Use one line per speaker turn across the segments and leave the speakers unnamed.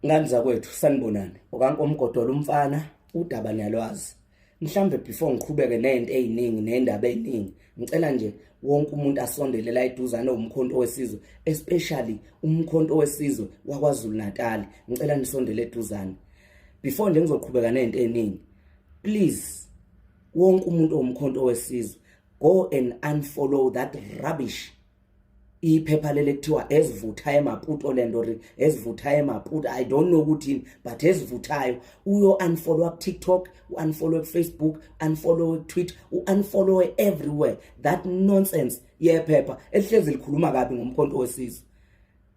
Ngani zakwethu sanibonani okankomgodolo umfana udaba niyalwazi mhlambe before ngiqhubeke nento eziningi nendaba eziningi ngicela nje wonke umuntu asondele la eduzane umkhonto wesizwe especially umkhonto wesizwe waKwaZulu Natal ngicela nisondele eduzane before nje ngizoqhubeka nento eziningi please wonke umuntu omkhonto wesizwe go and unfollow that rubbish iphepha lele kuthiwa ezivuthayo emaputo lendori ezivuthayo emaputo I don't know ukuthi but ezivuthayo uyo unfollow ku TikTok unfollow ku Facebook unfollow ku Twitter unfollow everywhere that nonsense yephepha elihlezi likhuluma kabi ngomkhonto wesizwe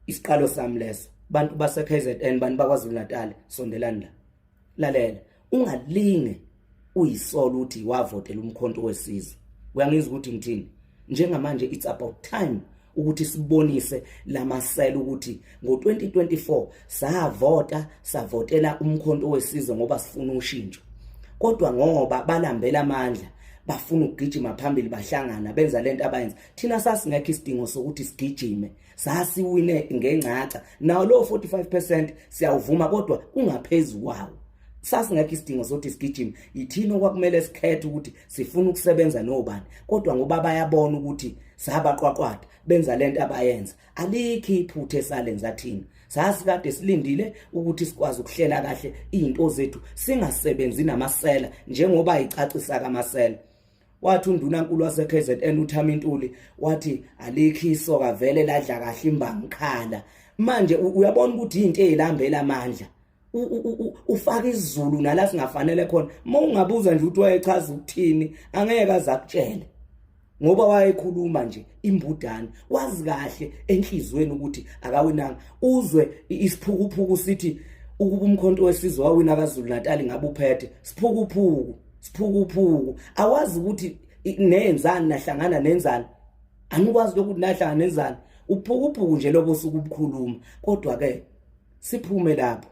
isiqalo sami leso bantu base KZN bantu bakwaZulu Natal sondelani la lalela ungalinge uyisolo uthi wavotela umkhonto wesizwe uyangizwa ukuthi ngithini njengamanje it's about time ukuthi sibonise lamasela ukuthi ngo2024 savotela umkhonto wesizwe ngoba sifuna ushintsho kodwa ngoba balambela amandla bafuna ukugijima phambili bahlangana benza lento abayenza thina sasingekho isidingo sokuthi sigijime sasiwine ngengcaca nawo lo 45% siyawuvuma kodwa ungaphezulu kwawo sasingekho isidingo sokuthi sigijime yithina okwakumele sikhethe ukuthi sifuna ukusebenza nobani kodwa ngoba bayabona ukuthi sabaqwaqwada benza lento abayenza alikho iphuthe salenza thina sasikade silindile ukuthi sikwazi ukuhlela kahle izinto zethu singasebenzi namasela njengoba icacisa kamasela wathi undunankulu wase KZN uThamintuli wathi alikho isoka vele ladla kahle imbangikhala manje uyabona ukuthi izinto ezilambela amandla ufaka isizulu nala singafanele khona mawungabuza nje ukuthi wayechaza ukuthini angeke azakutshela ngoba wayekhuluma nje imbudane wazi kahle enhlizweni ukuthi akawinanga uzwe isiphukuphuku sithi ukuba umkhonto wesizwe wawina kaZulu Natal ngabe uphethe siphukuphuku awazi ukuthi nenzani nahlangana nenzani anikwazi ukuthi nahlangana nenzani uphukuphuku nje lobo sukubukhuluma kodwa ke siphume lapho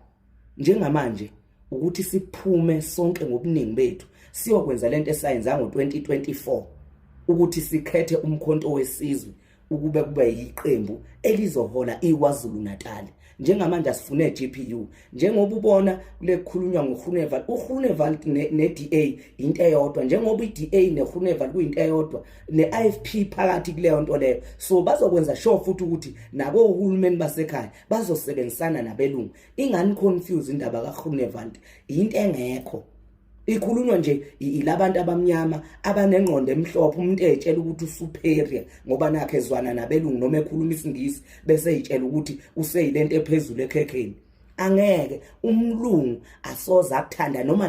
njengamanje ukuthi siphume sonke ngobuningi bethu siyokwenza lento esayenza ngo2024 ukuthi sikhethe umkhonto wesizwe ukube kube yiqembu elizohola iKwaZulu Natal njengamanje asifune GPU njengoba ubona kule kukhulunywa ngoGruneval uGruneval neDA into eyodwa njengoba iDA neGruneval kuyinto eyodwa neIFP phakathi kuleyo nto leyo so bazokwenza sure futhi ukuthi nabo uhulumeni basekhaya bazosebenzisana nabelungu ingani confuse indaba kaGruneval into engekho ikhulunywa nje ilabantu abamnyama abanengqondo emhlophe umuntu etshela ukuthi usuperior ngoba nakhe ezwana nabelungu noma ekhuluma isingisi bese etshela ukuthi useyilento ephezulu ekhekheni angeke umlungu asoze akuthanda noma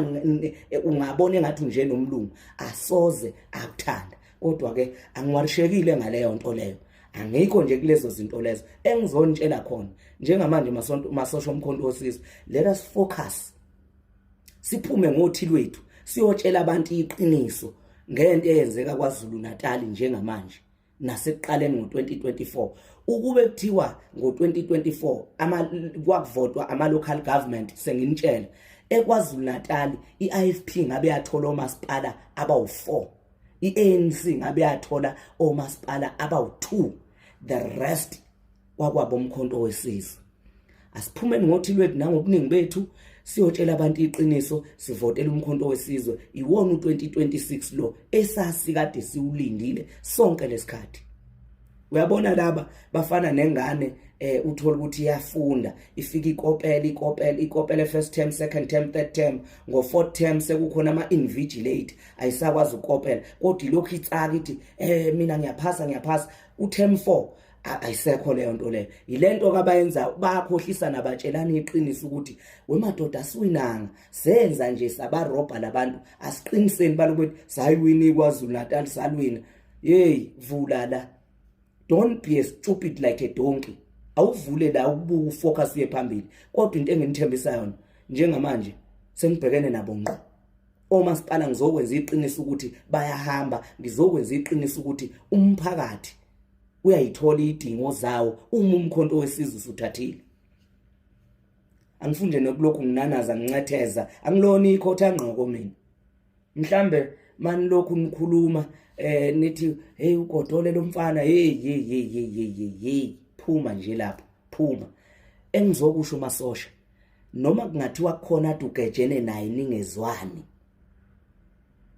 ungabona engathi nje nomlungu asoze akuthanda kodwa ke angiwarishekile ngaleyo nto leyo angikho nje kulezo zinto lezo engizonitshela khona njengamanje masosha omkhonto wesizwe let us focus siphume ngothi lwethu siyotshela abantu iqiniso ngento eyenzeka kwaZulu Natal njengamanje nasekuqaleni ngo2024 ukube kuthiwa ngo2024 kwakuvotwa ama local government senginitshela eKwaZulu Natal iIFP ngabe yathola omasipala abawu4 iANC ngabe yathola omasipala abawu2 the rest kwakwabo umkhonto wesizwe asiphume ngothi lwethu nangobuningi bethu siyotshela abantu iqiniso sivotela umkhonto wesizwe iwona u2026 lo esasikade siwulindile sonke lesikhathi uyabona laba bafana nengane uthola ukuthi iyafunda ifika ikopela first term second term third term ngo fourth term sekukhona ama invigilate ayisakwazi ukopela kodwa lokhu itsaka ithi mina ngiyaphasa uterm 4 ayisekho leyo nto leyo yilento kabayenza bayakhohlisa nabatshelana iqiniso ukuthi wemadoda asiwinanga senza nje sabarobha labantu asiqiniseni balokuthi sayiwini iKwaZulu Natal salwina hey vula la don't be stupid like a donkey awuvule la ubuku focus ye phambili kodwa into enginithembisa yona njengamanje sengibhekene nabo ngqo omasipala ngizokwenza iqiniso ukuthi bayahamba ngizokwenza iqiniso ukuthi umphakathi uyayithola idingo zawo uma umkhonto wesizwe usuthathile angifunde nokulokhu nginanaza ngincetheza angiloni ikhotha ngqoko mina mhlambe mani lokhu nikhuluma nithi hey ugodole lomfana hey phuma nje lapho phuma engizokusho masosha noma kungathiwa khona ade ugejene naye ningezwani,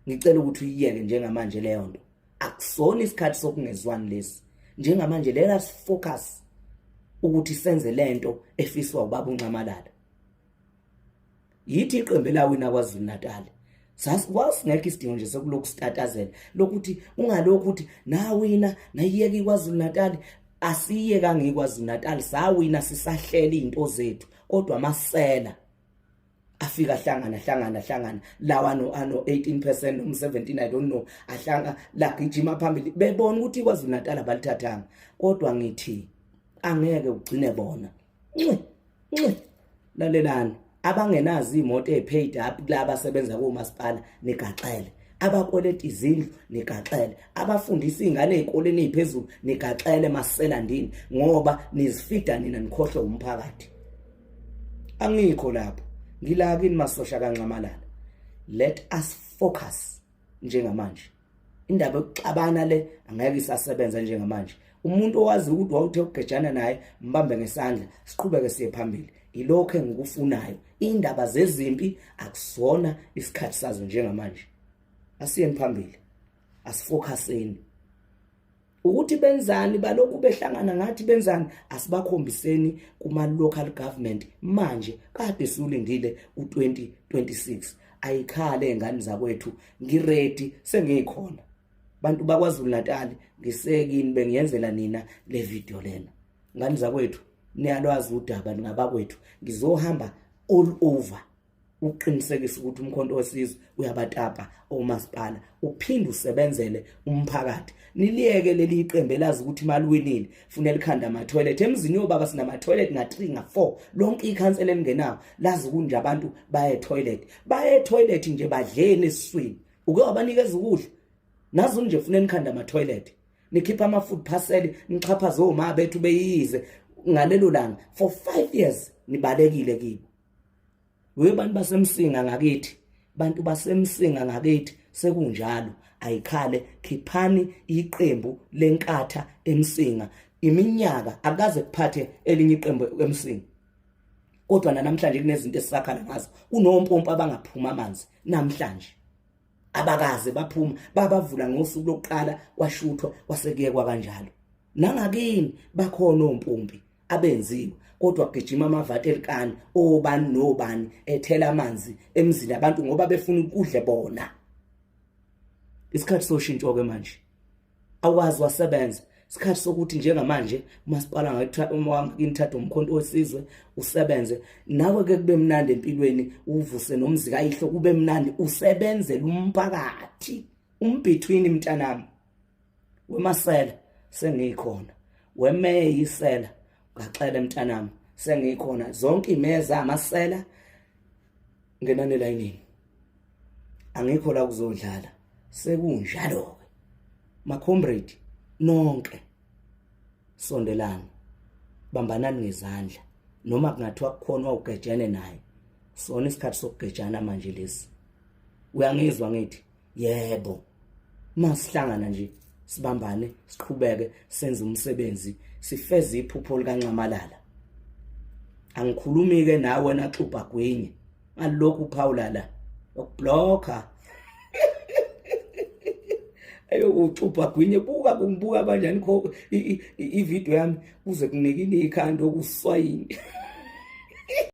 ngicela ukuthi uyiyeke njengamanje leyo nto. Akusona isikhathi sokungezwani lesi. Njengamanje let us focus ukuthi senze lento efiswa ubaba uNcamalala. Yithi iqembu elawina KwaZulu Natal. Wasingekho isidingo nje sokuloku sitatazela lokuthi ungalokhu uthi nawina nayiyeke iKwaZulu Natal. Asiyeka ngeKwaZulu Natal, sawina sisahlela izinto zethu, kodwa masela afika hlangana lawa ano 18% no 17 I don't know ahlanga la gijima phambili bebona ukuthi iKwaZulu Natal abalithathanga, kodwa ngithi angeke ugcine bona lalelani abangenazi imoto epaid up kulaba abasebenza komasipala nigaxele, abakweleta izindlu nigaxele, abafundisa izingane ezikoleni eziphezulu nigaxele masela ndini ngoba nizifida nina nikhohle umphakathi. Angikho lapho, ngila kini masosha kaNcamalala. Let us focus njengamanje. Indaba yokuxabana le angeke isasebenza njengamanje. Umuntu owazi ukuthi wawuthe ukugejana naye mbambe ngesandla siqhubeke siye phambili. Ilokho engikufunayo. Indaba zezimpi akusona isikhathi sazo njengamanje. Asiyeni phambili. Asifocuseni. Ukuthi benzani balokhu behlangana ngathi benzani asibakhombiseni kuma local government manje kade siulindile u2026. Ayikhale engane zakwethu ngiready sengikhona. Bantu bakwaZulu Natal ngisekini bengiyenzela nina le video lena. Ngani zakwethu niyalwazi udaba ningabakwethu ngizohamba all over uqinisekisa ukuthi umkhonto wesizwe uyabatapa omasipala uphinde usebenzele umphakathi. Niliyeke leli iqembu elazi ukuthi imali winile funa elikhanda ama toilet emzini yobaba sinama toilet nga3 nga4 lonke ikhansela elingenayo lazi kunje abantu baye toilet nje badleni esiswini uke wabanikeza ukudla nazo nje funa enikhanda ama toilet nikhipha ama food parcel nichaphaza oma bethu beyize ngalelo langa for 5 years nibalekile kibo. Webantu basemsinga ngakithi, bantu basemsinga ngakithi sekunjalo ayikhale khiphani iqembu lenkatha emsinga iminyaka akaze kuphathe elinye iqembu emsinga. Kodwa namhlanje kunezinto esisakhala ngazo unompompo abangaphuma amanzi namhlanje abakaze baphuma babavula ngosuku lokuqala washuthwa wasekuyekwa kanjalo. Nangakini bakhona ompompi abenziwe kodwa kugijima amavati elikani obani nobani ethela amanzi emzini abantu ngoba befuna ukudle bona. Isikhathi soshintsho ke manje awazi wasebenza. Isikhathi sokuthi njengamanje umasipala ngakuthatha umkhonto wesizwe usebenze nawe ke kube mnandi empilweni uvuse nomzika ayihlo kube mnandi usebenzele umphakathi umbetween mntanami. Wemasela sengikhona, wemeyisela ngaxele mntanami sengikhona, zonke imeza amasela ngenani elayinini angikho la kuzodlala sekunjalo ke ma comrade nonke sondelana bambanani ngezandla noma kungathiwa kukhona ugejene naye sona isikhathi sokugejana manje lesi. Uyangizwa ngithi yebo masihlangana nje sibambane siqhubeke senze umsebenzi sifeze iphupho likaNcamalala. Angikhulumi ke nawe wena Xuba Gwinya ngalokhu Paula la ukublocker ayo uXuba Gwinya buka kungibuka kanjani kho i video yami uze kunikini ikhanda okuswayini.